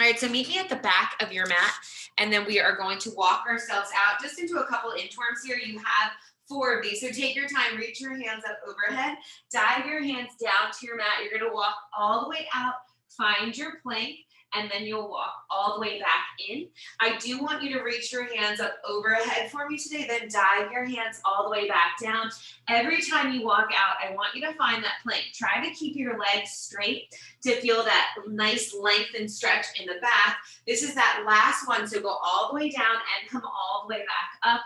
All right, so meet me at the back of your mat, and then we are going to walk ourselves out just into a couple inchworms here. You have 4 of these. So take your time, reach your hands up overhead, dive your hands down to your mat. You're gonna walk all the way out, find your plank, and then you'll walk all the way back in. I do want you to reach your hands up overhead for me today, then dive your hands all the way back down. Every time you walk out, I want you to find that plank. Try to keep your legs straight to feel that nice length and stretch in the back. This is that last one, so go all the way down and come all the way back up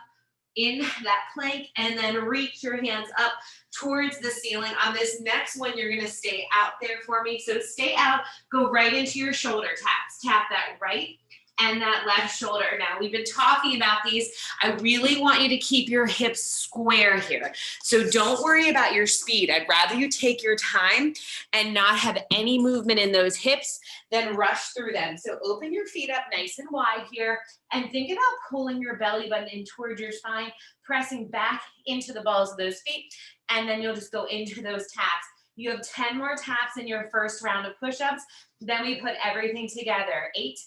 in that plank, and then reach your hands up towards the ceiling. On this next one, you're gonna stay out there for me. So stay out, go right into your shoulder taps. Tap that right and that left shoulder. Now, we've been talking about these. I really want you to keep your hips square here. So don't worry about your speed. I'd rather you take your time and not have any movement in those hips than rush through them. So open your feet up nice and wide here, and think about pulling your belly button in towards your spine, pressing back into the balls of those feet, and then you'll just go into those taps. You have 10 more taps in your first round of push-ups. Then we put everything together. 8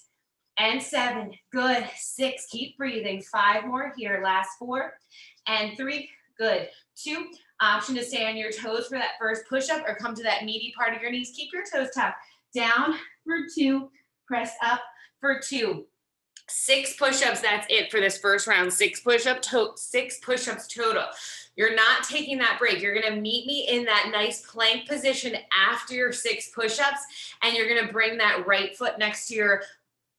and 7, good. 6, keep breathing. 5 more here, last 4 and 3, good. 2, option to stay on your toes for that first push-up or come to that meaty part of your knees. Keep your toes tucked. Down for 2, press up for 2. 6 push-ups, that's it for this first round. 6 push-ups total. You're not taking that break. You're gonna meet me in that nice plank position after your 6 push-ups, and you're gonna bring that right foot next to your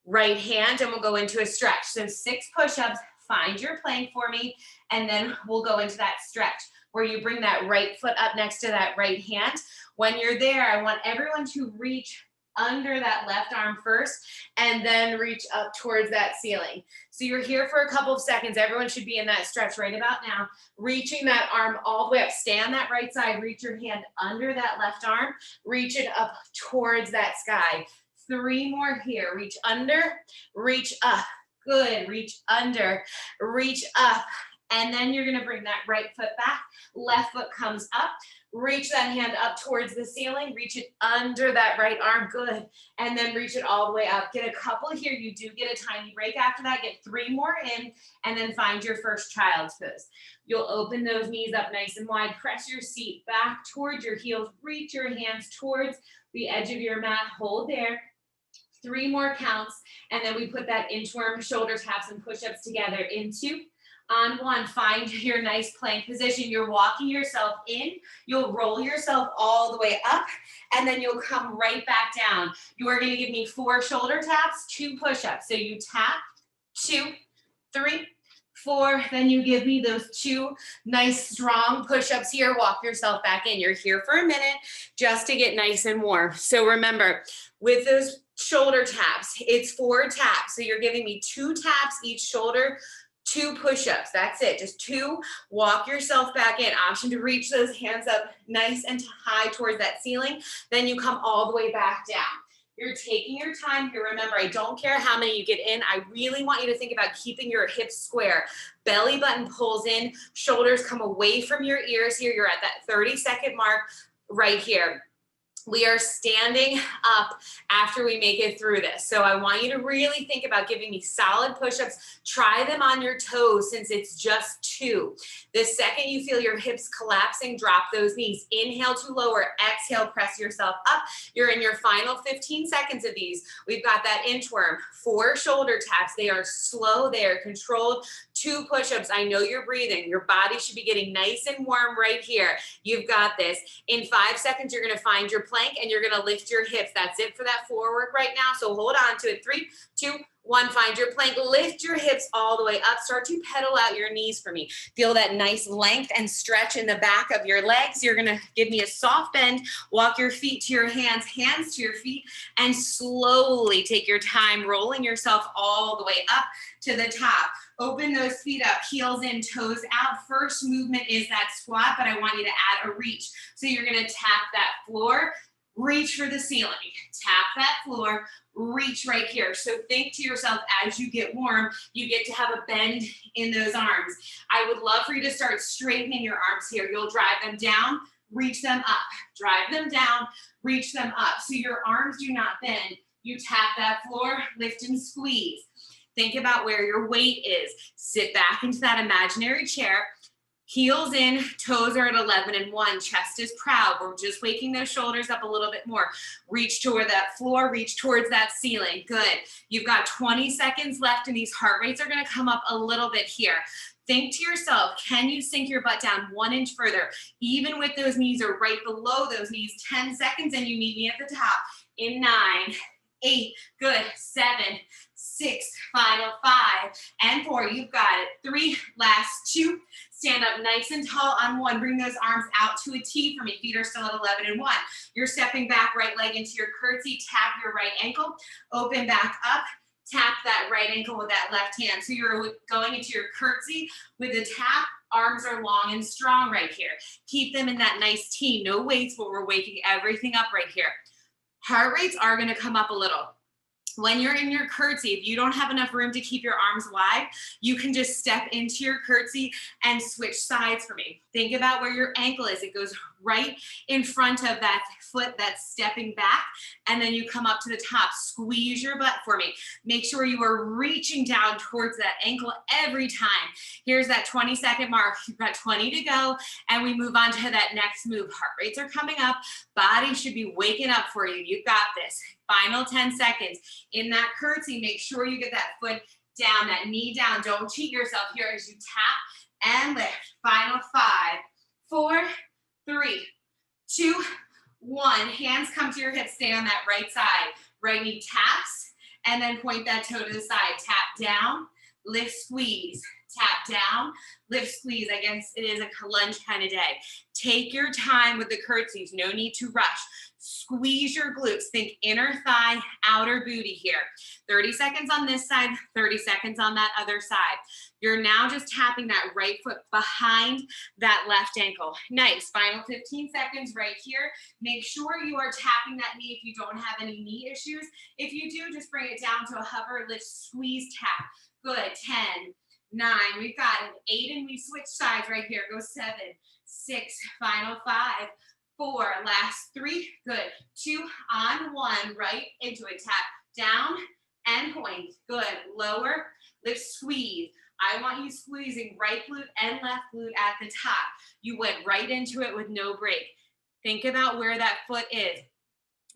right hand, and we'll go into a stretch. So 6 push-ups, find your plank for me, and then we'll go into that stretch where you bring that right foot up next to that right hand. When you're there, I want everyone to reach under that left arm first, and then reach up towards that ceiling. So you're here for a couple of seconds. Everyone should be in that stretch right about now, reaching that arm all the way up. Stay on that right side, reach your hand under that left arm, reach it up towards that sky. 3 more here, reach under, reach up, good, reach under, reach up, and then you're gonna bring that right foot back, left foot comes up, reach that hand up towards the ceiling, reach it under that right arm, good, and then reach it all the way up. Get a couple here, you do get a tiny break after that, get 3 more in, and then find your first child's pose. You'll open those knees up nice and wide, press your seat back towards your heels, reach your hands towards the edge of your mat, hold there. 3 more counts, and then we put that inchworm shoulder taps and push-ups together. In 2, on 1, find your nice plank position. You're walking yourself in, you'll roll yourself all the way up, and then you'll come right back down. You are gonna give me 4 shoulder taps, 2 push-ups. So you tap, 2, 3, 4, then you give me those 2 nice strong push-ups here. Walk yourself back in. You're here for a minute just to get nice and warm. So remember, with those shoulder taps, it's 4 taps. So you're giving me 2 taps each shoulder, 2 push-ups. That's it, just 2. Walk yourself back in. Option to reach those hands up nice and high towards that ceiling. Then you come all the way back down. You're taking your time here. Remember, I don't care how many you get in. I really want you to think about keeping your hips square. Belly button pulls in, shoulders come away from your ears here. You're at that 30-second mark right here. We are standing up after we make it through this. So I want you to really think about giving me solid push-ups. Try them on your toes since it's just 2. The second you feel your hips collapsing, drop those knees. Inhale to lower, exhale, press yourself up. You're in your final 15 seconds of these. We've got that inchworm, 4 shoulder taps. They are slow, they are controlled. 2 push-ups. I know you're breathing. Your body should be getting nice and warm right here. You've got this. In 5 seconds, you're gonna find your plank and you're gonna lift your hips. That's it for that floor work right now. So hold on to it. 3, 2, 1, find your plank. Lift your hips all the way up. Start to pedal out your knees for me. Feel that nice length and stretch in the back of your legs. You're gonna give me a soft bend. Walk your feet to your hands, hands to your feet, and slowly take your time rolling yourself all the way up to the top. Open those feet up, heels in, toes out. First movement is that squat, but I want you to add a reach. So you're gonna tap that floor, reach for the ceiling, tap that floor, reach right here. So think to yourself, as you get warm, you get to have a bend in those arms. I would love for you to start straightening your arms here. You'll drive them down, reach them up, drive them down, reach them up. So your arms do not bend. You tap that floor, lift and squeeze. Think about where your weight is. Sit back into that imaginary chair. Heels in, toes are at 11 and 1. Chest is proud. We're just waking those shoulders up a little bit more. Reach toward that floor, reach towards that ceiling. Good. You've got 20 seconds left, and these heart rates are going to come up a little bit here. Think to yourself, can you sink your butt down 1 inch further? Even with those knees are right below those knees. 10 seconds, and you meet me at the top. In 9, 8, good, 7, 6, final 5, and 4. You've got it. 3, last 2. Stand up nice and tall on 1. Bring those arms out to a T for me. Feet are still at 11 and 1. You're stepping back, right leg into your curtsy. Tap your right ankle. Open back up. Tap that right ankle with that left hand. So you're going into your curtsy with a tap. Arms are long and strong right here. Keep them in that nice T. No weights, but we're waking everything up right here. Heart rates are going to come up a little. When you're in your curtsy, if you don't have enough room to keep your arms wide, you can just step into your curtsy and switch sides for me. Think about where your ankle is. It goes right in front of that foot that's stepping back, and then you come up to the top. Squeeze your butt for me. Make sure you are reaching down towards that ankle every time. Here's that 20-second mark. You've got 20 to go, and we move on to that next move. Heart rates are coming up. Body should be waking up for you. You've got this. Final 10 seconds. In that curtsy, make sure you get that foot down, that knee down. Don't cheat yourself here as you tap and lift. Final 5, 4, 3, 2, 1. Hands come to your hips. Stay on that right side. Right knee taps, and then point that toe to the side. Tap down, lift, squeeze. Tap down, lift, squeeze. I guess it is a lunge kind of day. Take your time with the curtsies. No need to rush. Squeeze your glutes. Think inner thigh, outer booty here. 30 seconds on this side, 30 seconds on that other side. You're now just tapping that right foot behind that left ankle. Nice. Final 15 seconds right here. Make sure you are tapping that knee if you don't have any knee issues. If you do, just bring it down to a hover, lift, squeeze, tap. Good. 10, 9, we've got an 8, and we switch sides right here. Go 7, 6, final 5, 4, last 3, good. 2, on 1, right into it. Tap down and point. Good. Lower, lift, squeeze. I want you squeezing right glute and left glute at the top. You went right into it with no break. Think about where that foot is.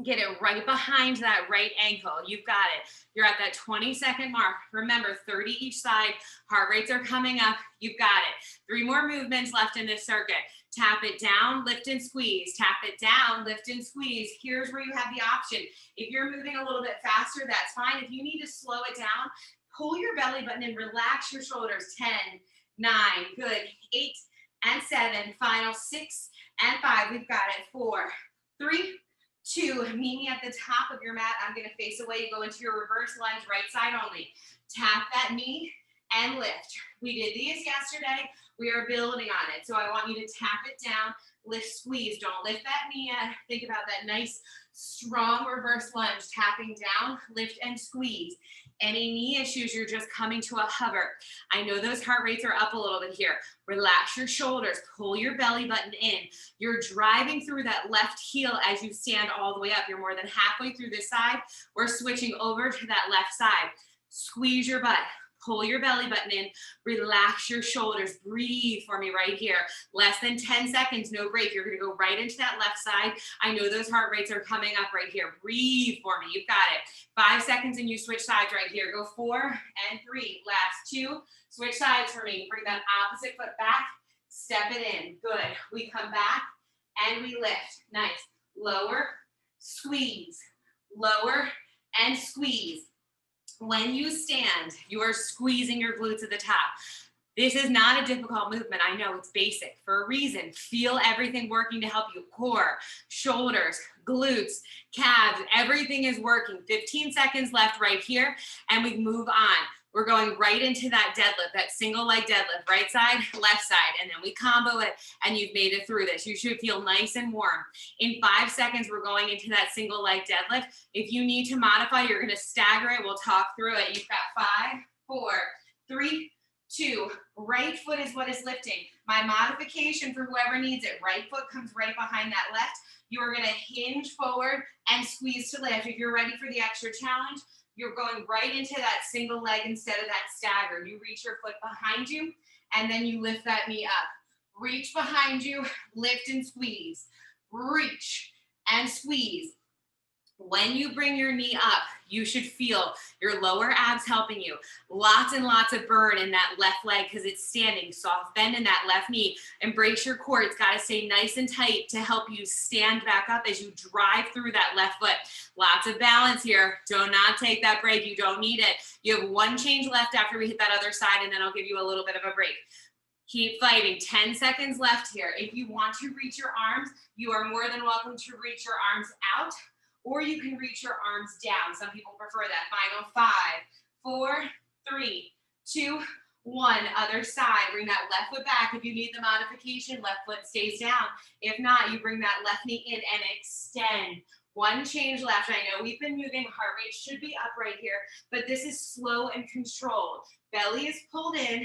Get it right behind that right ankle. You've got it. You're at that 20-second mark. Remember, 30 each side. Heart rates are coming up. You've got it. 3 more movements left in this circuit. Tap it down, lift and squeeze. Tap it down, lift and squeeze. Here's where you have the option. If you're moving a little bit faster, that's fine. If you need to slow it down, pull your belly button and relax your shoulders. 10, 9, good. 8 and 7, final 6 and 5. We've got it. 4, 3, 2, meet me at the top of your mat. I'm going to face away. You go into your reverse lunge, right side only. Tap that knee and lift. We did these yesterday. We are building on it. So I want you to tap it down, lift, squeeze. Don't lift that knee yet. Think about that nice, strong reverse lunge. Tapping down, lift and squeeze. Any knee issues, you're just coming to a hover. I know those heart rates are up a little bit here. Relax your shoulders, pull your belly button in. You're driving through that left heel as you stand all the way up. You're more than halfway through this side. We're switching over to that left side. Squeeze your butt. Pull your belly button in, relax your shoulders, breathe for me right here. Less than 10 seconds, no break. You're gonna go right into that left side. I know those heart rates are coming up right here. Breathe for me, you've got it. 5 seconds and you switch sides right here. Go 4 and 3, last 2. Switch sides for me. Bring that opposite foot back, step it in. Good. We come back and we lift. Nice. Lower, squeeze, lower and squeeze. When you stand, you are squeezing your glutes at the top. This is not a difficult movement. I know it's basic for a reason. Feel everything working to help you. Core, shoulders, glutes, calves, everything is working. 15 seconds left right here, and we move on. We're going right into that deadlift, that single leg deadlift, right side, left side, and then we combo it, and you've made it through this. You should feel nice and warm. In 5 seconds, we're going into that single leg deadlift. If you need to modify, you're gonna stagger it. We'll talk through it. You've got 5, 4, 3, 2. Right foot is what is lifting. My modification for whoever needs it, right foot comes right behind that left. You are going to hinge forward and squeeze to lift. If you're ready for the extra challenge, you're going right into that single leg instead of that stagger. You reach your foot behind you, and then you lift that knee up. Reach behind you, lift and squeeze. Reach and squeeze. When you bring your knee up, you should feel your lower abs helping you. Lots and lots of burn in that left leg because it's standing. Soft bend in that left knee. Embrace your core. It's got to stay nice and tight to help you stand back up as you drive through that left foot. Lots of balance here. Do not take that break. You don't need it. You have one change left after we hit that other side, and then I'll give you a little bit of a break. Keep fighting. 10 seconds left here. If you want to reach your arms, you are more than welcome to reach your arms out, or you can reach your arms down. Some people prefer that. Final 5, 4, 3, 2, 1. Other side. Bring that left foot back. If you need the modification, left foot stays down. If not, you bring that left knee in and extend. One change left. I know we've been moving. Heart rate should be up right here, but this is slow and controlled. Belly is pulled in.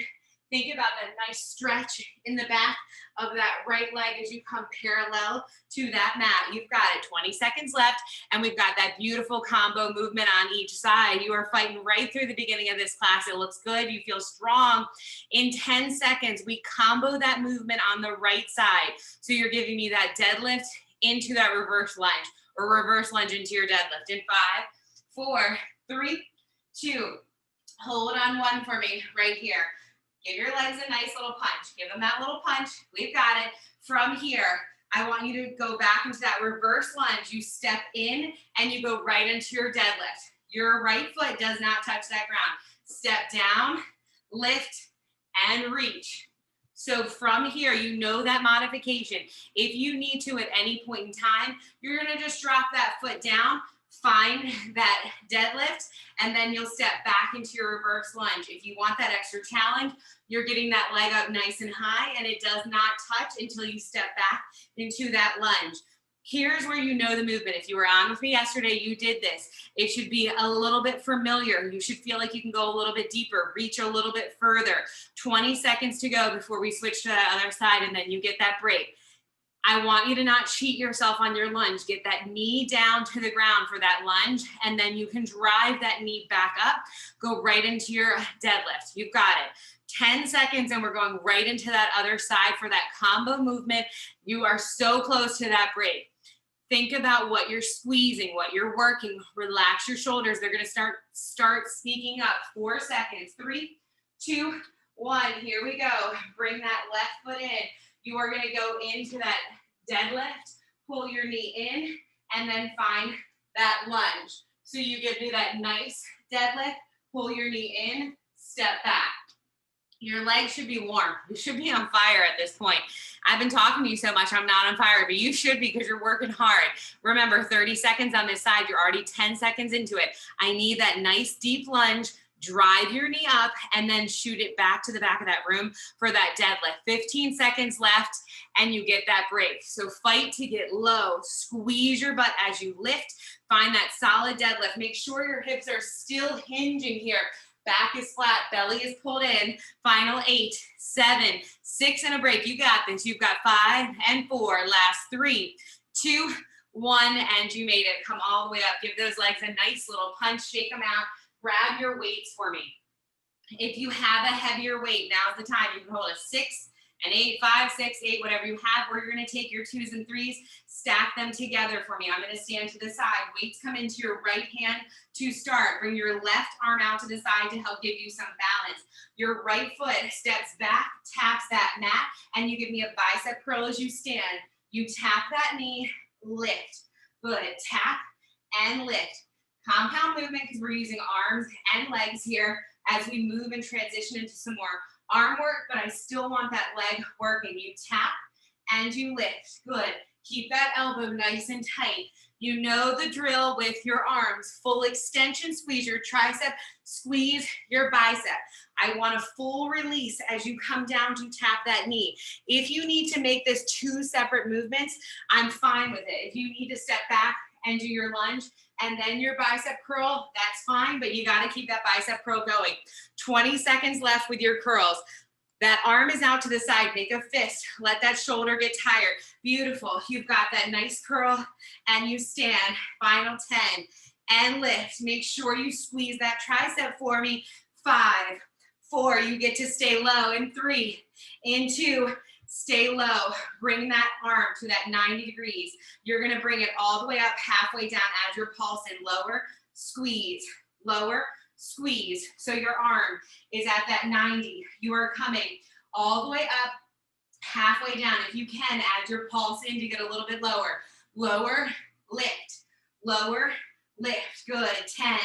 Think about that nice stretch in the back of that right leg as you come parallel to that mat. You've got it. 20 seconds left, and we've got that beautiful combo movement on each side. You are fighting right through the beginning of this class. It looks good. You feel strong. In 10 seconds, we combo that movement on the right side. So you're giving me that deadlift into that reverse lunge, or reverse lunge into your deadlift. In 5, 4, 3, 2. Hold on 1 for me right here. Give your legs a nice little punch. Give them that little punch. We've got it. From here, I want you to go back into that reverse lunge. You step in and you go right into your deadlift. Your right foot does not touch that ground. Step down, lift, and reach. So from here, you know that modification. If you need to at any point in time, you're going to just drop that foot down, find that deadlift, and then you'll step back into your reverse lunge. If you want that extra challenge, you're getting that leg up nice and high, and it does not touch until you step back into that lunge. Here's where you know the movement. If you were on with me yesterday, you did this. It should be a little bit familiar. You should feel like you can go a little bit deeper, reach a little bit further. 20 seconds to go before we switch to that other side, and then you get that break. I want you to not cheat yourself on your lunge. Get that knee down to the ground for that lunge, and then you can drive that knee back up. Go right into your deadlift. You've got it. 10 seconds, and we're going right into that other side for that combo movement. You are so close to that break. Think about what you're squeezing, what you're working. Relax your shoulders. They're going to start sneaking up. 4 seconds. 3, 2, 1. Here we go. Bring that left foot in. You are going to go into that deadlift, pull your knee in, and then find that lunge. So you give me that nice deadlift, pull your knee in, step back. Your legs should be warm. You should be on fire at this point. I've been talking to you so much, I'm not on fire, but you should be because you're working hard. Remember, 30 seconds on this side. You're already 10 seconds into it. I need that nice deep lunge. Drive your knee up and then shoot it back to the back of that room for that deadlift. 15 seconds left and you get that break. So fight to get low. Squeeze your butt as you lift. Find that solid deadlift. Make sure your hips are still hinging here. Back is flat, belly is pulled in. Final 8, 7, 6, and a break. You got this. You've got 5 and 4. Last 3, 2, 1, and you made it. Come all the way up. Give those legs a nice little punch. Shake them out. Grab your weights for me. If you have a heavier weight, now's the time. You can hold a 6, an 8, 5, 6, 8, whatever you have, or you're going to take your 2s and 3s, stack them together for me. I'm going to stand to the side. Weights come into your right hand to start. Bring your left arm out to the side to help give you some balance. Your right foot steps back, taps that mat, and you give me a bicep curl as you stand. You tap that knee, lift. Good. Tap and lift. Compound movement because we're using arms and legs here as we move and transition into some more arm work, but I still want that leg working. You tap and you lift. Good. Keep that elbow nice and tight. You know the drill with your arms. Full extension, squeeze your tricep, squeeze your bicep. I want a full release as you come down to tap that knee. If you need to make this 2 separate movements, I'm fine with it. If you need to step back and do your lunge and then your bicep curl, that's fine, but you got to keep that bicep curl going. 20 seconds left with your curls. That arm is out to the side. Make a fist. Let that shoulder get tired. Beautiful. You've got that nice curl and you stand. Final 10 and lift. Make sure you squeeze that tricep for me. 5, 4, you get to stay low. In 3, in 2, stay low. Bring that arm to that 90 degrees. You're gonna bring it all the way up, halfway down as your pulse in. Lower, squeeze, lower, squeeze. So your arm is at that 90. You are coming all the way up, halfway down. If you can, add your pulse in to get a little bit lower. Lower, lift, lower, lift. Good. 10,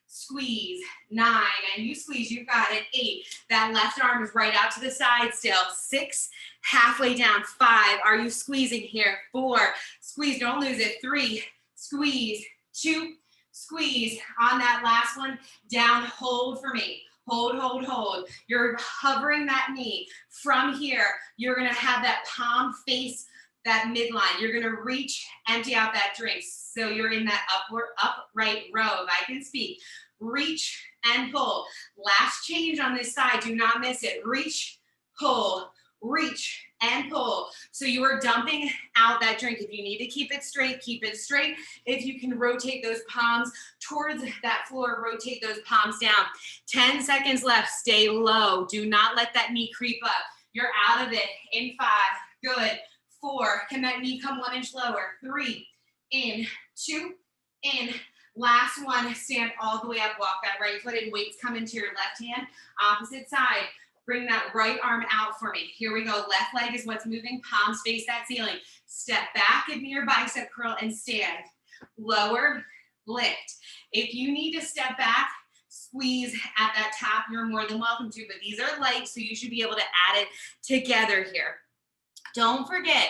squeeze. 9, and you squeeze. You've got it. 8, that left arm is right out to the side still. 6, halfway down. 5, are you squeezing here? 4, squeeze, don't lose it. 3, squeeze. 2, squeeze. On that last one, down, hold for me. Hold, hold, hold. You're hovering that knee. From here, you're gonna have that palm face that midline. You're gonna reach, empty out that drink. So you're in that upright row, if I can speak. Reach and pull. Last change on this side, do not miss it. Reach, pull, reach and pull. So you are dumping out that drink. If you need to keep it straight, keep it straight. If you can rotate those palms towards that floor, rotate those palms down. 10 seconds left, stay low. Do not let that knee creep up. You're out of it. In 5, good. 4, can that knee come 1 inch lower? 3, in, 2, in. Last one, stand all the way up, walk that right foot in, weights come into your left hand, opposite side. Bring that right arm out for me. Here we go. Left leg is what's moving. Palms face that ceiling. Step back, give me your bicep curl and stand. Lower, lift. If you need to step back, squeeze at that top, you're more than welcome to, but these are light, so you should be able to add it together here. Don't forget,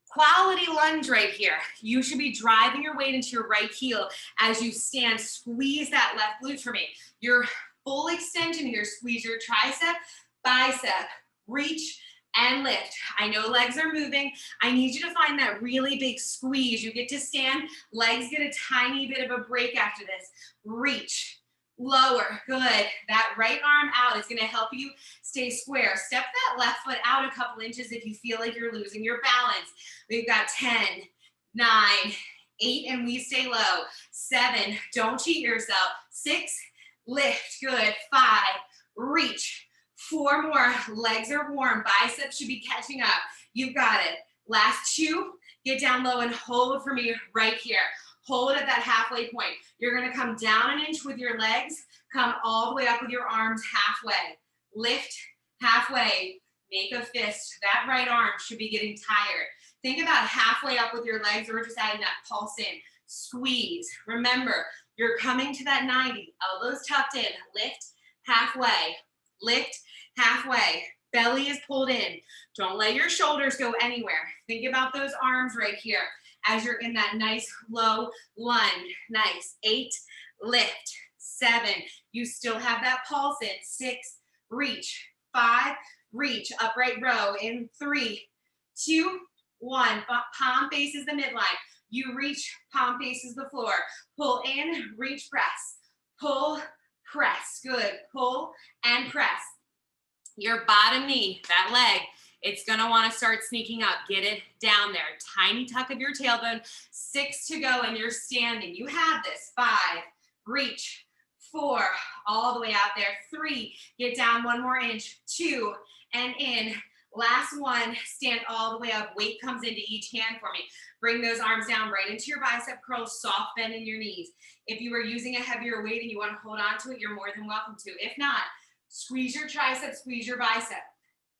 quality lunge right here. You should be driving your weight into your right heel as you stand. Squeeze that left glute for me. Your full extension here. Squeeze your tricep, bicep, reach and lift. I know legs are moving. I need you to find that really big squeeze. You get to stand, legs get a tiny bit of a break after this. Reach, lower, good. That right arm out is gonna help you stay square. Step that left foot out a couple inches if you feel like you're losing your balance. We've got 10, 9, 8, and we stay low. 7, don't cheat yourself. 6, lift, good. 5, reach. 4 more, legs are warm, biceps should be catching up. You've got it. Last 2, get down low and hold for me right here. Hold at that halfway point. You're gonna come down an inch with your legs, come all the way up with your arms halfway. Lift, halfway, make a fist. That right arm should be getting tired. Think about halfway up with your legs or just adding that pulse in. Squeeze. Remember, you're coming to that 90, elbows tucked in. Lift, halfway, lift, halfway. Belly is pulled in. Don't let your shoulders go anywhere. Think about those arms right here as you're in that nice low lunge. Nice. 8, lift. 7, you still have that pulse in. 6, reach. 5, reach. Upright row in 3, 2, 1. Palm faces the midline. You reach, palm faces the floor. Pull in, reach, press. Pull, press. Good. Pull and press. Your bottom knee, that leg, it's gonna wanna start sneaking up. Get it down there. Tiny tuck of your tailbone. 6 to go and you're standing. You have this. 5, reach. 4, all the way out there. 3, get down 1 more inch. 2, and in. Last one, stand all the way up. Weight comes into each hand for me. Bring those arms down right into your bicep curls, soft bend in your knees. If you are using a heavier weight and you want to hold on to it, you're more than welcome to. If not, squeeze your tricep, squeeze your bicep.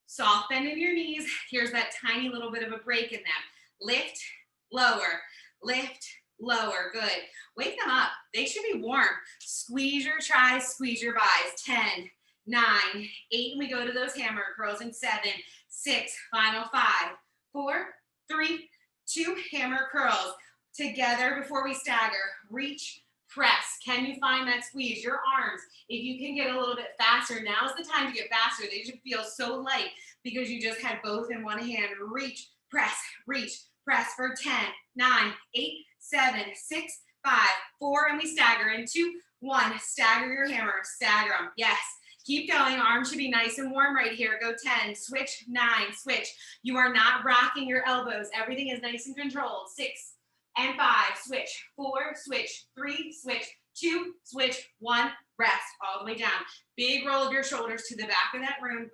Soft bend in your knees. Here's that tiny little bit of a break in them. Lift, lower, lift, lower. Good. Wake them up. They should be warm. Squeeze your tris, squeeze your bis. 10, 9, 8, and we go to those hammer curls in 7, 6, final 5, 4, 3, 2, hammer curls. Together before we stagger. Reach, press. Can you find that squeeze? Your arms, if you can get a little bit faster, now is the time to get faster. They should feel so light because you just had both in one hand. Reach, press, for 10, 9, 8, 7, 6, 5, 4, and we stagger in 2, 1. Stagger your hammer, stagger them. Yes. Keep going. Arms should be nice and warm right here. Go 10, switch, 9, switch. You are not rocking your elbows. Everything is nice and controlled. 6 and 5, switch. 4, switch. 3, switch. 2, switch. 1, rest. All the way down. Big roll of your shoulders to the back of that room.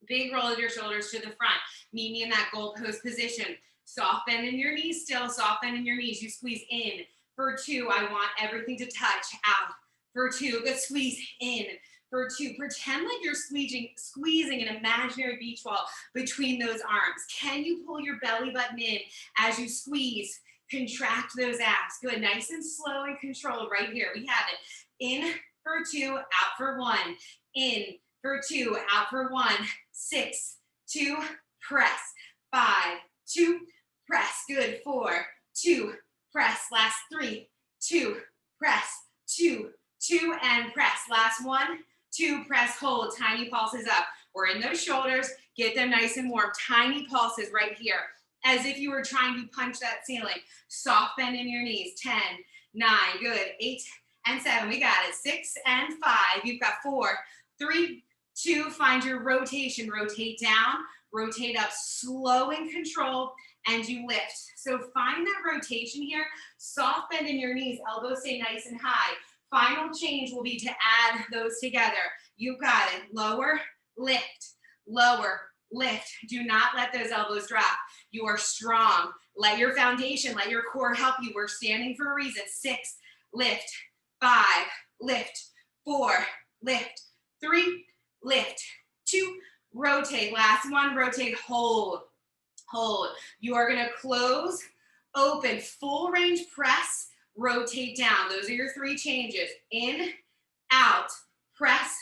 Big roll of your shoulders to the front. Meet me in that goalpost position. Soft bend in your knees still. Soft bend in your knees. You squeeze in. For 2, I want everything to touch. Out. For 2, good squeeze in. For 2, pretend like you're squeezing an imaginary beach ball between those arms. Can you pull your belly button in as you squeeze? Contract those abs. Good, nice and slow and controlled right here. We have it. In for 2, out for 1. In for 2, out for 1. 6, 2, press. 5, 2, press. Good, 4, 2, press. Last 3, 2, press. 2, 2, and press. Last 1, 2, press, hold, tiny pulses up. We're in those shoulders, get them nice and warm. Tiny pulses right here, as if you were trying to punch that ceiling. Soft bend in your knees. 10, 9, good. 8 and 7, we got it. 6 and 5, you've got 4, 3, 2, find your rotation. Rotate down, rotate up, slow and controlled, and you lift. So find that rotation here. Soft bend in your knees, elbows stay nice and high. Final change will be to add those together. You've got it. Lower, lift, lower, lift. Do not let those elbows drop. You are strong. Let your foundation, let your core help you. We're standing for a reason. 6, lift, 5, lift, 4, lift, 3, lift, 2, rotate. Last one, rotate, hold, hold. You are gonna close, open, full range press, rotate down. Those are your 3 changes. In, out, press,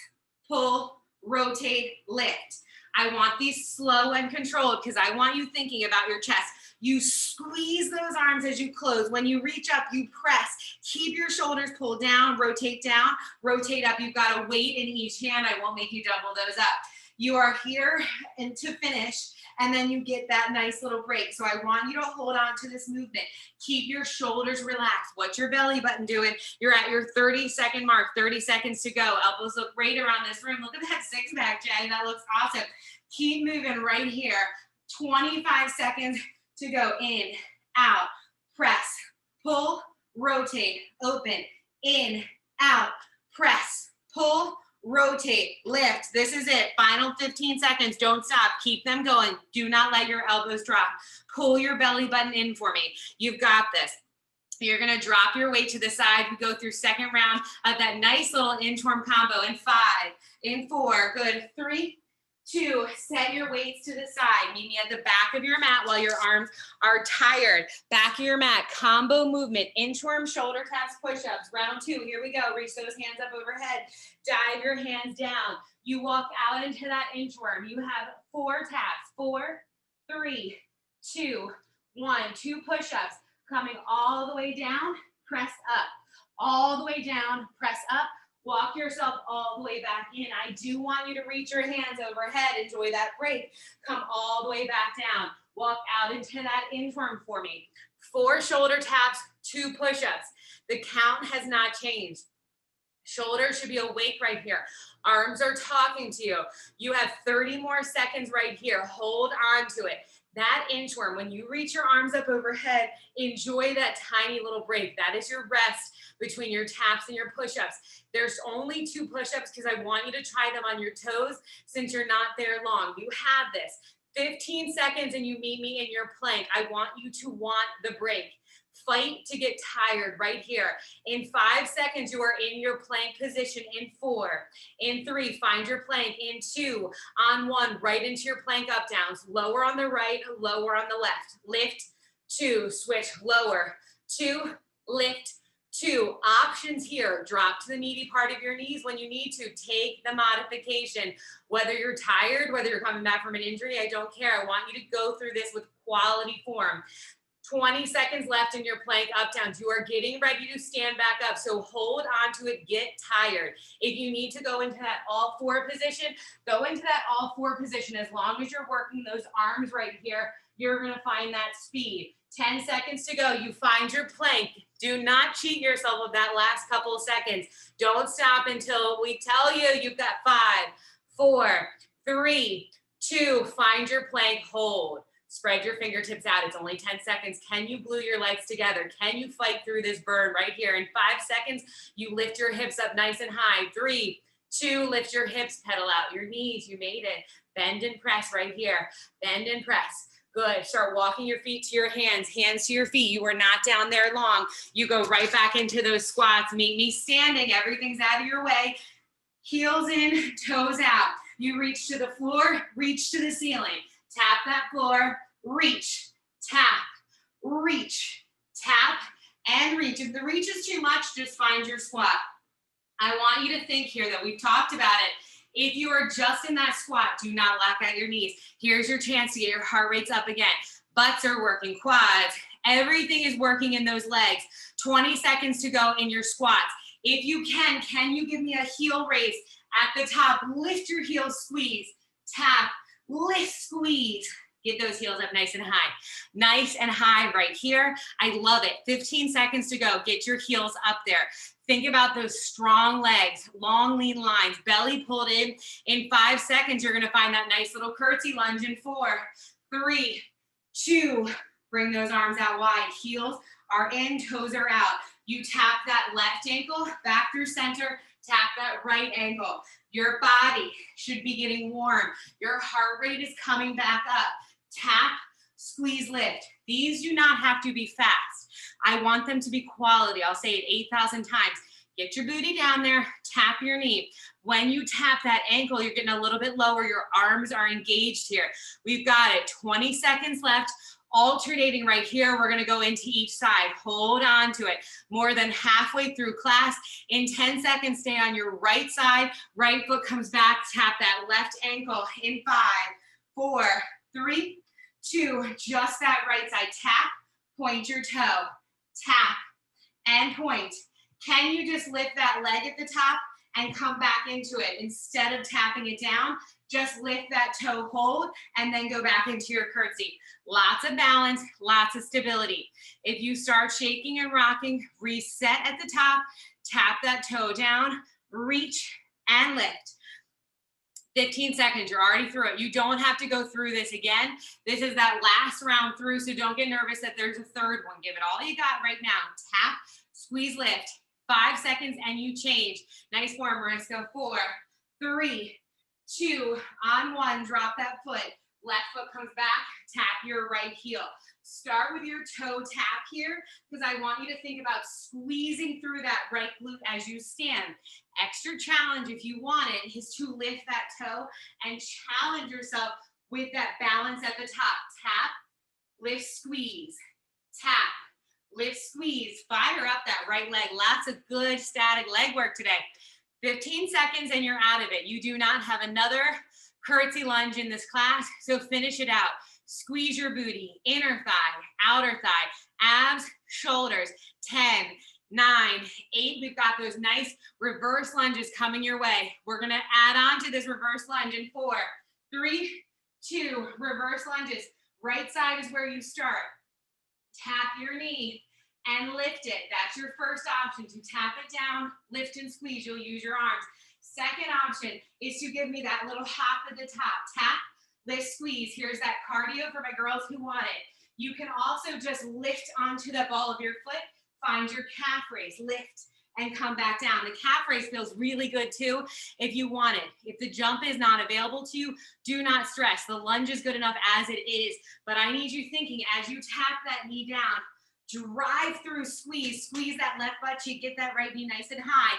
pull, rotate, lift. I want these slow and controlled because I want you thinking about your chest. You squeeze those arms as you close. When you reach up, you press. Keep your shoulders pulled down, rotate up. You've got a weight in each hand. I won't make you double those up. You are here and to finish, and then you get that nice little break. So I want you to hold on to this movement. Keep your shoulders relaxed. What's your belly button doing? You're at your 30-second mark, 30 seconds to go. Elbows look great around this room. Look at that six-pack, Jay. That looks awesome. Keep moving right here. 25 seconds to go. In, out, press, pull, rotate, open, in, out, press, pull, rotate, lift. This is it. Final 15 seconds. Don't stop. Keep them going. Do not let your elbows drop. Pull your belly button in for me. You've got this. You're going to drop your weight to the side. We go through second round of that nice little inchworm combo. In 5, in 4, good. 3, 2, set your weights to the side. Meet me at the back of your mat while your arms are tired. Back of your mat, combo movement, inchworm, shoulder taps, push-ups. Round 2, here we go. Reach those hands up overhead. Dive your hands down. You walk out into that inchworm. You have 4 taps. 4, 3, 2, 1. 2 push-ups. Coming all the way down, press up. All the way down, press up. Walk yourself all the way back in. I do want you to reach your hands overhead. Enjoy that break. Come all the way back down. Walk out into that inchworm for me. 4 shoulder taps, 2 push-ups. The count has not changed. Shoulders should be awake right here. Arms are talking to you. You have 30 more seconds right here. Hold on to it. That inchworm, when you reach your arms up overhead, enjoy that tiny little break. That is your rest between your taps and your push-ups. There's only 2 push-ups because I want you to try them on your toes since you're not there long. You have this. 15 seconds and you meet me in your plank. I want you to want the break. Fight to get tired right here. In 5 seconds, you are in your plank position. In 4, in 3, find your plank. In 2, on 1, right into your plank up downs. Lower on the right, lower on the left. Lift, 2, switch, lower, 2, lift, 2. Options here. Drop to the meaty part of your knees when you need to. Take the modification. Whether you're tired, whether you're coming back from an injury, I don't care. I want you to go through this with quality form. 20 seconds left in your plank up downs. You are getting ready to stand back up. So hold on to it, get tired. If you need to go into that all four position, go into that all four position. As long as you're working those arms right here, you're gonna find that speed. 10 seconds to go, you find your plank. Do not cheat yourself with that last couple of seconds. Don't stop until we tell you you've got 5, 4, 3, 2, find your plank, hold. Spread your fingertips out. It's only 10 seconds. Can you glue your legs together? Can you fight through this burn right here? In 5 seconds, you lift your hips up nice and high. 3, 2, lift your hips, pedal out your knees. You made it. Bend and press right here. Bend and press. Good. Start walking your feet to your hands, hands to your feet. You are not down there long. You go right back into those squats. Meet me standing. Everything's out of your way. Heels in, toes out. You reach to the floor, reach to the ceiling. Tap that floor, reach, tap, reach, tap, and reach. If the reach is too much, just find your squat. I want you to think here that we've talked about it. If you are just in that squat, do not lock out your knees. Here's your chance to get your heart rates up again. Butts are working, quads, everything is working in those legs. 20 seconds to go in your squats. If you can you give me a heel raise at the top? Lift your heels, squeeze, tap, lift, squeeze. Get those heels up nice and high. Nice and high right here. I love it. 15 seconds to go. Get your heels up there. Think about those strong legs, long lean lines, belly pulled in. In 5 seconds, you're gonna find that nice little curtsy lunge in 4, 3, 2, bring those arms out wide. Heels are in, toes are out. You tap that left ankle back through center, tap that right ankle. Your body should be getting warm. Your heart rate is coming back up. Tap, squeeze, lift. These do not have to be fast. I want them to be quality. I'll say it 8,000 times. Get your booty down there, tap your knee. When you tap that ankle, you're getting a little bit lower. Your arms are engaged here. We've got it. 20 seconds left. Alternating right here, we're gonna go into each side. Hold on to it. More than halfway through class. In 10 seconds, stay on your right side. Right foot comes back, tap that left ankle. In 5, 4, 3, 2, just that right side. Tap, point your toe, tap, and point. Can you just lift that leg at the top and come back into it? Instead of tapping it down, just lift that toe, hold, and then go back into your curtsy. Lots of balance, lots of stability. If you start shaking and rocking, reset at the top, tap that toe down, reach and lift. 15 seconds, you're already through it. You don't have to go through this again. This is that last round through, so don't get nervous that there's a third one. Give it all you got right now. Tap, squeeze, lift. 5 seconds and you change. Nice form. We're gonna go 4, 3, 2, on 1, drop that foot. Left foot comes back, tap your right heel. Start with your toe tap here because I want you to think about squeezing through that right glute as you stand. Extra challenge, if you want it, is to lift that toe and challenge yourself with that balance at the top. Tap, lift, squeeze, tap, lift, squeeze. Fire up that right leg. Lots of good static leg work today. 15 seconds and you're out of it. You do not have another curtsy lunge in this class, so finish it out. Squeeze your booty, inner thigh, outer thigh, abs, shoulders. 10, 9, 8. We've got those nice reverse lunges coming your way. We're gonna add on to this reverse lunge in 4, 3, 2, reverse lunges. Right side is where you start. Tap your knee and lift it. That's your first option, to tap it down, lift and squeeze. You'll use your arms. Second option is to give me that little hop at the top. Tap, lift, squeeze. Here's that cardio for my girls who want it. You can also just lift onto the ball of your foot, find your calf raise, lift and come back down. The calf raise feels really good too if you want it. If the jump is not available to you, do not stress. The lunge is good enough as it is, but I need you thinking as you tap that knee down, drive through, squeeze that left butt cheek, get that right knee nice and high.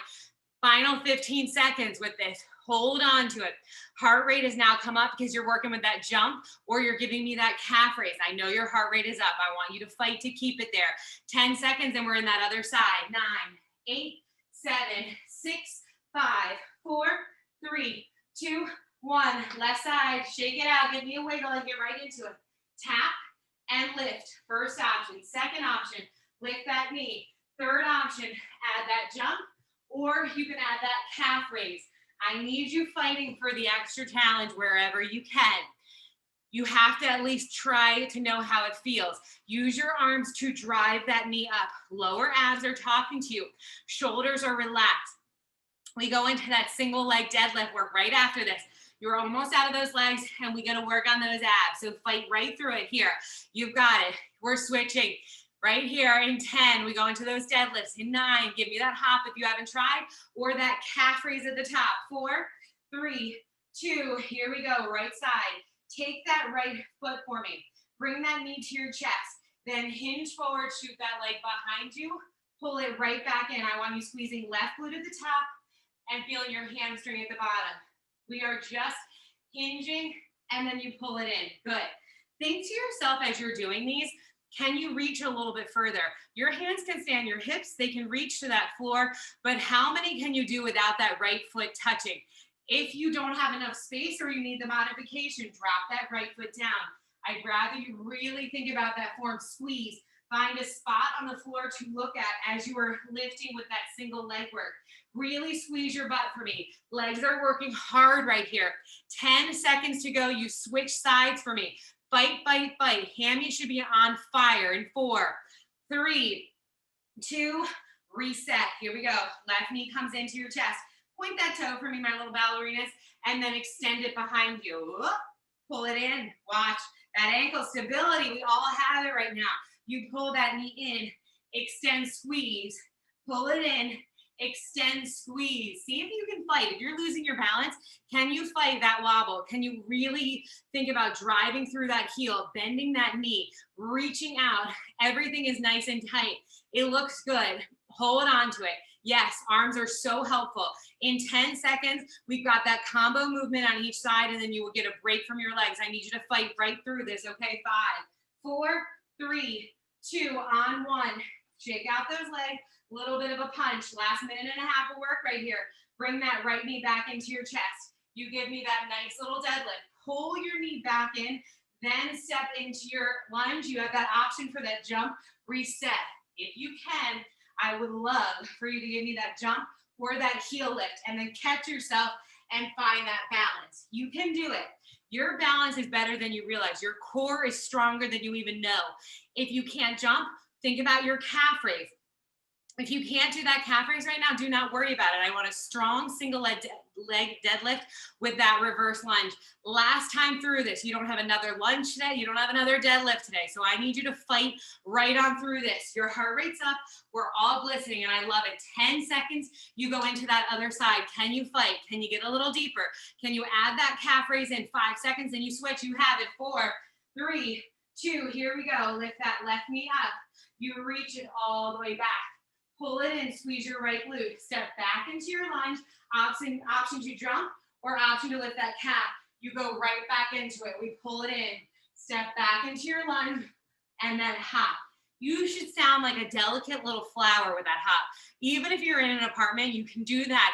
Final 15 seconds with this. Hold on to it. Heart rate has now come up because you're working with that jump or you're giving me that calf raise. I know your heart rate is up. I want you to fight to keep it there. 10 seconds and we're in that other side. 9, 8, 7, 6, 5, 4, 3, 2, 1. Left side, shake it out. Give me a wiggle and get right into it. Tap and lift. First option. Second option, lift that knee. Third option, add that jump, or you can add that calf raise. I need you fighting for the extra challenge wherever you can. You have to at least try to know how it feels. Use your arms to drive that knee up. Lower abs are talking to you. Shoulders are relaxed. We go into that single leg deadlift work right after this. You're almost out of those legs and we got to work on those abs. So fight right through it here. You've got it. We're switching right here in 10. We go into those deadlifts. In 9, give me that hop if you haven't tried, or that calf raise at the top. 4, 3, 2, here we go. Right side. Take that right foot for me. Bring that knee to your chest. Then hinge forward, shoot that leg behind you. Pull it right back in. I want you squeezing left glute at the top and feeling your hamstring at the bottom. We are just hinging and then you pull it in. Good. Think to yourself as you're doing these, can you reach a little bit further? Your hands can stay on your hips. They can reach to that floor, but how many can you do without that right foot touching? If you don't have enough space or you need the modification, drop that right foot down. I'd rather you really think about that form. Squeeze. Find a spot on the floor to look at as you are lifting with that single leg work. Really squeeze your butt for me. Legs are working hard right here. 10 seconds to go. You switch sides for me. Fight, fight, fight. Hammy should be on fire in 4, 3, 2, reset. Here we go. Left knee comes into your chest. Point that toe for me, my little ballerinas, and then extend it behind you. Whoop. Pull it in. Watch that ankle stability. We all have it right now. You pull that knee in, extend, squeeze, pull it in, extend, squeeze. See if you can fight. If you're losing your balance, can you fight that wobble? Can you really think about driving through that heel, bending that knee, reaching out? Everything is nice and tight. It looks good. Hold on to it. Yes, arms are so helpful. In 10 seconds, we've got that combo movement on each side, and then you will get a break from your legs. I need you to fight right through this, okay? 5, 4, 3, 2, on 1. Shake out those legs. Little bit of a punch. Last minute and a half of work right here. Bring that right knee back into your chest. You give me that nice little deadlift. Pull your knee back in, then step into your lunge. You have that option for that jump. Reset. If you can, I would love for you to give me that jump or that heel lift, and then catch yourself and find that balance. You can do it. Your balance is better than you realize. Your core is stronger than you even know. If you can't jump, think about your calf raise. If you can't do that calf raise right now, do not worry about it. I want a strong single leg deadlift with that reverse lunge. Last time through this, you don't have another lunge today. You don't have another deadlift today. So I need you to fight right on through this. Your heart rate's up. We're all glistening, and I love it. 10 seconds, you go into that other side. Can you fight? Can you get a little deeper? Can you add that calf raise in 5 seconds, and you switch? You have it. 4, 3, 2, here we go. Lift that left knee up. You reach it all the way back. Pull it in, squeeze your right glute. Step back into your lunge. Option to jump or option to lift that calf. You go right back into it. We pull it in. Step back into your lunge and then hop. You should sound like a delicate little flower with that hop. Even if you're in an apartment, you can do that.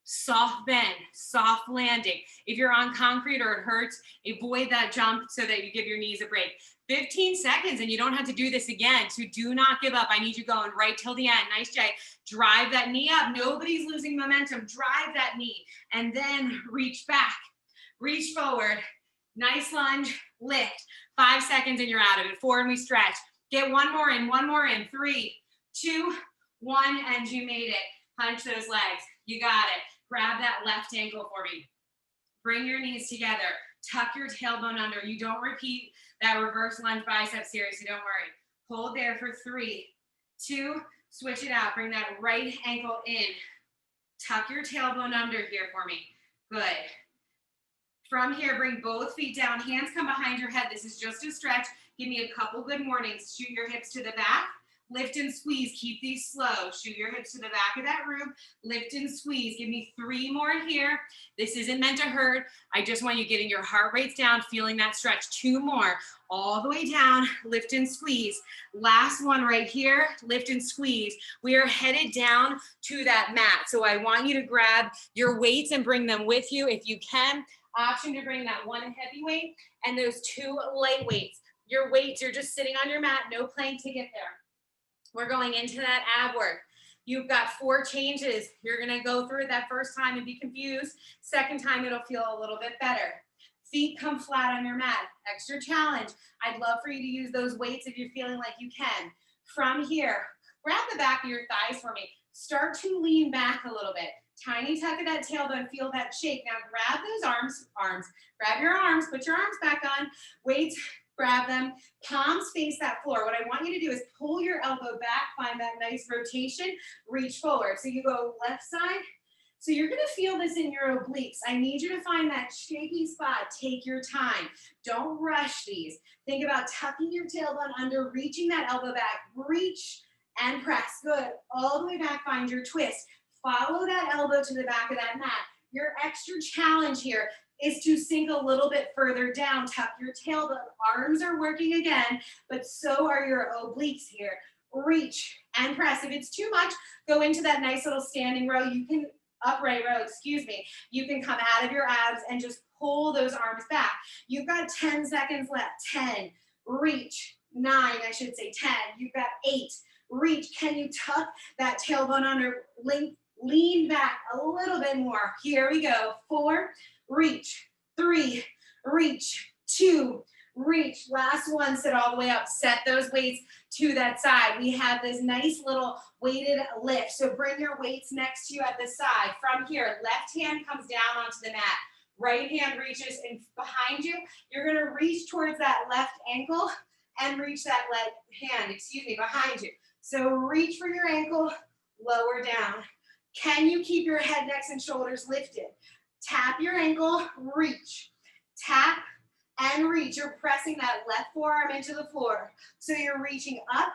Soft bend, soft landing. If you're on concrete or it hurts, avoid that jump so that you give your knees a break. 15 seconds and you don't have to do this again. So do not give up. I need you going right till the end. Nice, Jay. Drive that knee up. Nobody's losing momentum. Drive that knee and then reach back. Reach forward. Nice lunge. Lift. 5 seconds and you're out of it. 4 and we stretch. Get one more in. 3, 2, 1, and you made it. Punch those legs. You got it. Grab that left ankle for me. Bring your knees together. Tuck your tailbone under. You don't repeat that reverse lunge bicep series, so don't worry. Hold there for 3, 2, switch it out. Bring that right ankle in. Tuck your tailbone under here for me. Good. From here, bring both feet down. Hands come behind your head. This is just a stretch. Give me a couple good mornings. Shoot your hips to the back. Lift and squeeze. Keep these slow. Shoot your hips to the back of that room. Lift and squeeze. Give me 3 more here. This isn't meant to hurt. I just want you getting your heart rates down, feeling that stretch. 2 more. All the way down. Lift and squeeze. Last one right here. Lift and squeeze. We are headed down to that mat. So I want you to grab your weights and bring them with you if you can. Option to bring that 1 heavy weight and those 2 light weights. your weights, you're just sitting on your mat, no plank to get there. We're going into that ab work. You've got 4 changes. You're gonna go through it that first time and be confused. Second time, it'll feel a little bit better. Feet come flat on your mat. Extra challenge. I'd love for you to use those weights if you're feeling like you can. From here, grab the back of your thighs for me. Start to lean back a little bit. Tiny tuck of that tailbone, feel that shake. Now grab those arms, grab your arms, put your arms back on. Weights, grab them, palms face that floor. What I want you to do is pull your elbow back, find that nice rotation, reach forward. So you go left side. So you're gonna feel this in your obliques. I need you to find that shaky spot. Take your time. Don't rush these. Think about tucking your tailbone under, reaching that elbow back. Reach and press. Good. All the way back, find your twist. Follow that elbow to the back of that mat. Your extra challenge here is to sink a little bit further down. Tuck your tailbone. Arms are working again, but so are your obliques here. Reach and press. If it's too much, go into that nice little standing row. You can upright row, excuse me. You can come out of your abs and just pull those arms back. You've got 10 seconds left. 10, reach, 9, I should say 10. You've got 8, reach. Can you tuck that tailbone under, lean back a little bit more. Here we go. 4, reach, 3, reach, 2, reach. Last one, sit all the way up. Set those weights to that side. We have this nice little weighted lift. So bring your weights next to you at the side. From here, left hand comes down onto the mat. Right hand reaches in behind you. You're gonna reach towards that left ankle and reach that hand, behind you. So reach for your ankle, lower down. Can you keep your head, neck, and shoulders lifted? Tap your ankle, reach. Tap and reach. You're pressing that left forearm into the floor. So you're reaching up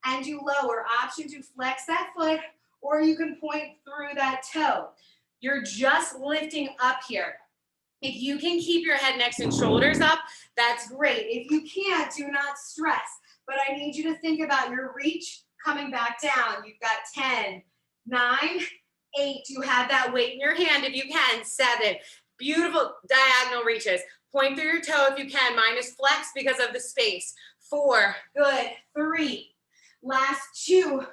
and you lower. Option to flex that foot, or you can point through that toe. You're just lifting up here. If you can keep your head, neck, and shoulders up, that's great. If you can't, do not stress. But I need you to think about your reach coming back down. You've got 10, 9, 8. You have that weight in your hand if you can. 7. Beautiful diagonal reaches. Point through your toe if you can. Mine is flex because of the space. 4. Good. 3. Last 2.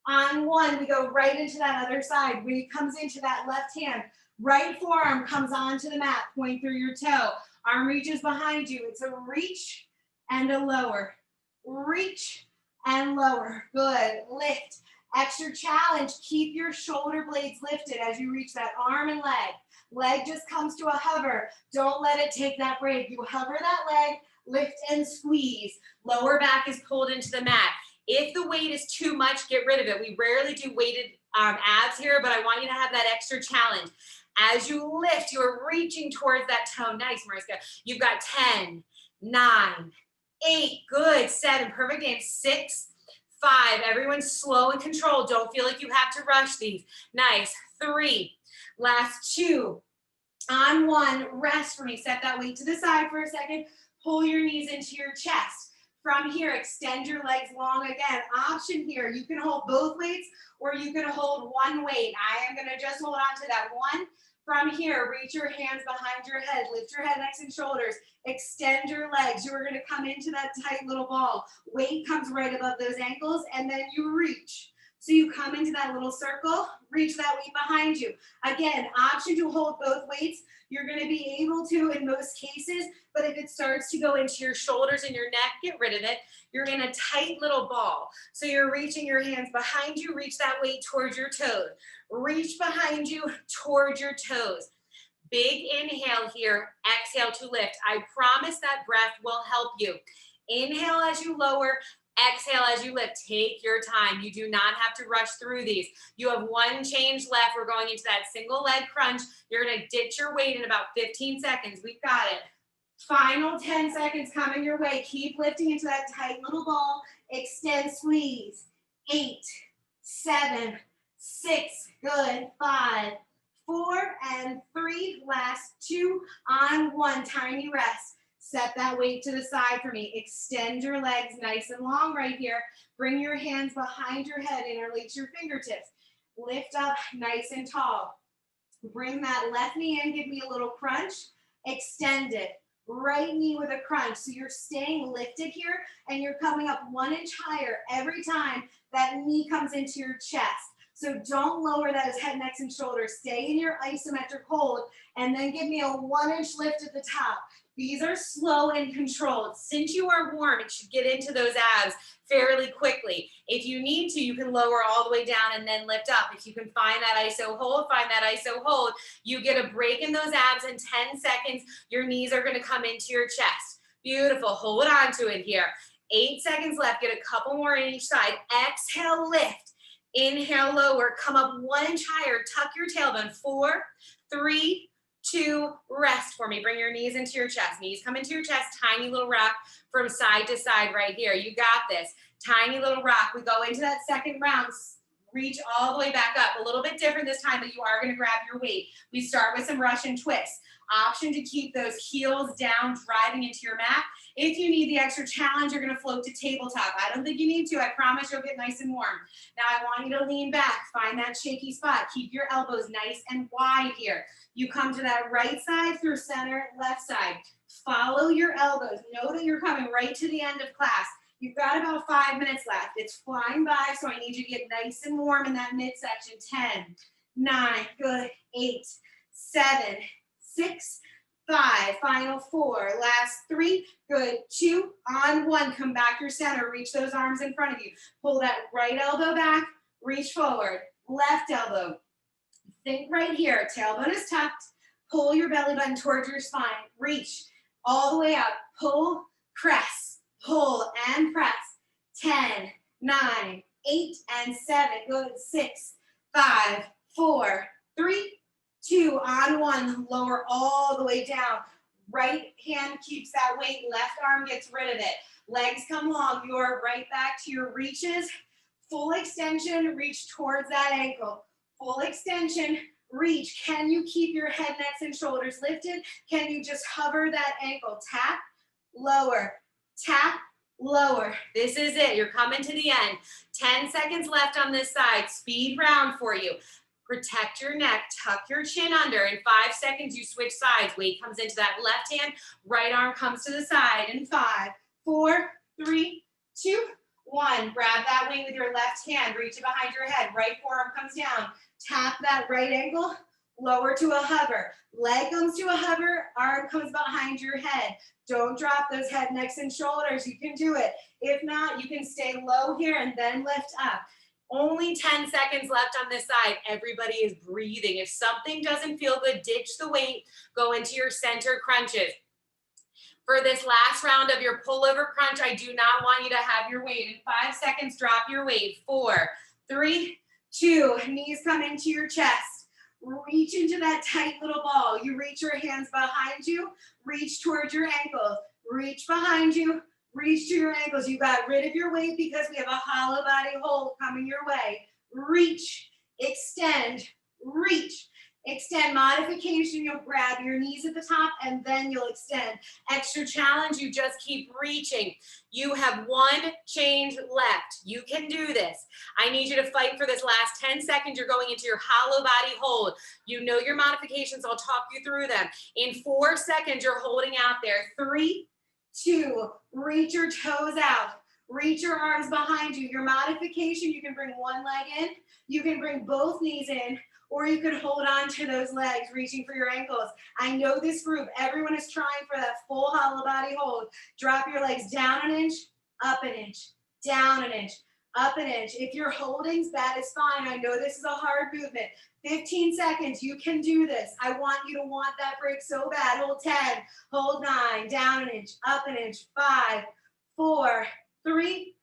On 1, we go right into that other side. Weight comes into that left hand. Right forearm comes onto the mat. Point through your toe. Arm reaches behind you. It's a reach and a lower. Reach and lower. Good. Lift. Extra challenge. Keep your shoulder blades lifted as you reach that arm and leg. Leg just comes to a hover. Don't let it take that break. You hover that leg, lift and squeeze. Lower back is pulled into the mat. If the weight is too much, get rid of it. We rarely do weighted abs here, but I want you to have that extra challenge. As you lift, you're reaching towards that toe. Nice, Mariska. You've got 10, 9, 8, good, 7, perfect game, 6, 5, everyone's slow and controlled. Don't feel like you have to rush these. Nice, 3, last 2, on 1, rest for me. Set that weight to the side for a second. Pull your knees into your chest. From here, extend your legs long again. Option here, you can hold both weights or you can hold one weight. I am gonna just hold on to that one. From here, reach your hands behind your head. Lift your head, neck, and shoulders. Extend your legs. You are gonna come into that tight little ball. Weight comes right above those ankles and then you reach. So you come into that little circle, reach that weight behind you. Again, option to hold both weights. You're gonna be able to in most cases, but if it starts to go into your shoulders and your neck, get rid of it. You're in a tight little ball. So you're reaching your hands behind you, reach that weight towards your toes. Reach behind you towards your toes. Big inhale here, exhale to lift. I promise that breath will help you. Inhale as you lower, exhale as you lift. Take your time. You do not have to rush through these. You have one change left. We're going into that single leg crunch. You're gonna ditch your weight in about 15 seconds. We've got it. Final 10 seconds coming your way. Keep lifting into that tight little ball. Extend, squeeze. 8, 7, 6, good. 5, 4, and 3. Last 2 on 1. Tiny rest. Set that weight to the side for me. Extend your legs nice and long right here. Bring your hands behind your head. Interlace your fingertips. Lift up nice and tall. Bring that left knee in. Give me a little crunch. Extend it. right knee with a crunch. So you're staying lifted here and you're coming up 1 inch higher every time that knee comes into your chest. So don't lower those head, necks, and shoulders. Stay in your isometric hold and then give me a 1 inch lift at the top. These are slow and controlled. Since you are warm, it should get into those abs fairly quickly. If you need to, you can lower all the way down and then lift up. If you can find that ISO hold, you get a break in those abs in 10 seconds. Your knees are gonna come into your chest. Beautiful, hold on to it here. 8 seconds left, get a couple more in each side. Exhale, lift. Inhale, lower, come up 1 inch higher, tuck your tailbone. 4, 3, 2, rest for me. Bring your knees into your chest. Knees come into your chest, tiny little rock from side to side right here. You got this. Tiny little rock. We go into that second round. Reach all the way back up. A little bit different this time, but you are going to grab your weight. We start with some Russian twists. Option to keep those heels down, driving into your mat. If you need the extra challenge, you're going to float to tabletop. I don't think you need to. I promise you'll get nice and warm. Now I want you to lean back. Find that shaky spot. Keep your elbows nice and wide here. You come to that right side through center, left side. Follow your elbows. Know that you're coming right to the end of class. You've got about 5 minutes left. It's flying by, so I need you to get nice and warm in that midsection. 10, 9, good, 8, 7, 6, 5, final 4, last 3, good, 2, on 1, come back to your center, reach those arms in front of you. Pull that right elbow back, reach forward, left elbow. Think right here, tailbone is tucked, pull your belly button towards your spine, reach all the way up, pull, press, pull, and press. 10, 9, 8, and 7, good, 6, 5, 4, 3, 2, on 1, lower all the way down. Right hand keeps that weight, left arm gets rid of it. Legs come long, you're right back to your reaches. Full extension, reach towards that ankle. Full extension, reach. Can you keep your head, necks, and shoulders lifted? Can you just hover that ankle? Tap, lower, tap, lower. This is it. You're coming to the end. 10 seconds left on this side. Speed round for you. Protect your neck, tuck your chin under. In 5 seconds, you switch sides. Weight comes into that left hand, right arm comes to the side. In 5, 4, 3, 2, 1. Grab that weight with your left hand, reach it behind your head. Right forearm comes down. Tap that right ankle, lower to a hover. Leg comes to a hover, arm comes behind your head. Don't drop those head, necks, and shoulders. You can do it. If not, you can stay low here and then lift up. Only 10 seconds left on this side. Everybody is breathing. If something doesn't feel good, ditch the weight. Go into your center crunches. For this last round of your pullover crunch, I do not want you to have your weight. In 5 seconds, drop your weight. 4, 3, 2, knees come into your chest. Reach into that tight little ball. You reach your hands behind you, reach towards your ankles. Reach behind you, reach to your ankles. You got rid of your weight because we have a hollow body hold coming your way. Reach, extend, reach. Extend, modification, you'll grab your knees at the top and then you'll extend. Extra challenge, you just keep reaching. You have 1 change left. You can do this. I need you to fight for this last 10 seconds. You're going into your hollow body hold. You know your modifications. I'll talk you through them. In 4 seconds, you're holding out there. 3, 2, reach your toes out. Reach your arms behind you. Your modification, you can bring one leg in. You can bring both knees in. Or you could hold on to those legs, reaching for your ankles. I know this group, everyone is trying for that full hollow body hold. Drop your legs down an inch, up an inch, down an inch, up an inch. If you're holding, that is fine. I know this is a hard movement. 15 seconds, you can do this. I want you to want that break so bad. Hold 10, hold 9, down an inch, up an inch, 5, 4, 3,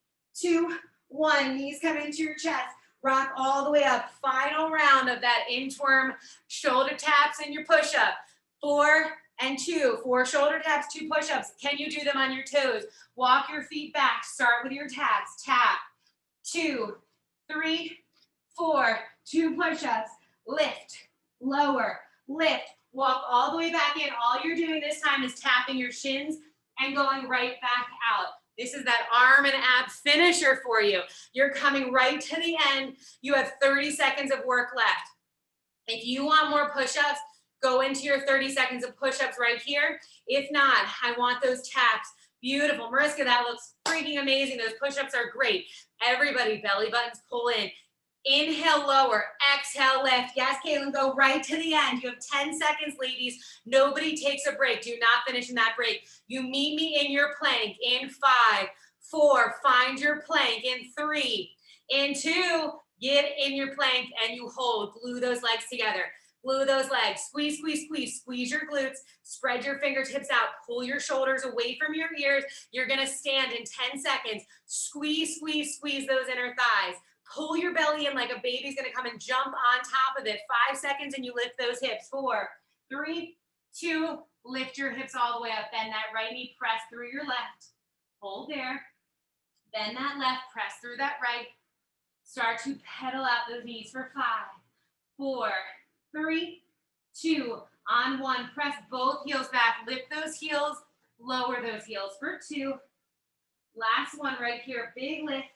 2, 1. Knees come into your chest. Rock all the way up. Final round of that inchworm shoulder taps and your push-up. 4 and 2. 4 shoulder taps, 2 push-ups. Can you do them on your toes? Walk your feet back. Start with your taps. Tap. 2, 3, 4. 2 push-ups. Lift. Lower. Lift. Walk all the way back in. All you're doing this time is tapping your shins and going right back out. This is that arm and ab finisher for you. You're coming right to the end. You have 30 seconds of work left. If you want more push-ups, Go into your 30 seconds of push-ups right here. If not, I want those taps. Beautiful. Mariska, that looks freaking amazing. Those push-ups are great. Everybody, belly buttons pull in. Inhale, lower. Exhale, lift. Yes, Caitlin, go right to the end. You have 10 seconds, ladies. Nobody takes a break. Do not finish in that break. You meet me in your plank in 5, 4. Find your plank in 3, in 2. Get in your plank and you hold. Glue those legs together. Glue those legs. Squeeze, squeeze, squeeze. Squeeze your glutes. Spread your fingertips out. Pull your shoulders away from your ears. You're going to stand in 10 seconds. Squeeze, squeeze, squeeze those inner thighs. Pull your belly in like a baby's going to come and jump on top of it. 5 seconds and you lift those hips. 4, 3, 2. Lift your hips all the way up. Bend that right knee. Press through your left. Hold there. Bend that left. Press through that right. Start to pedal out those knees for 5, 4, 3, 2, on 1. Press both heels back. Lift those heels. Lower those heels for 2. Last one right here. Big lift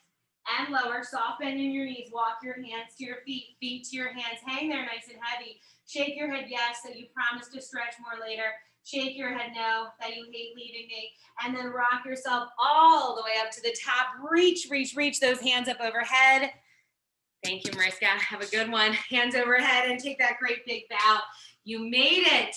and lower. Soft bend in your knees. Walk your hands to your feet. Feet to your hands. Hang there nice and heavy. Shake your head yes that you promise to stretch more later. Shake your head no that you hate leaving me. And then rock yourself all the way up to the top. Reach, reach, reach those hands up overhead. Thank you, Mariska. Have a good one. Hands overhead and take that great big bow. You made it.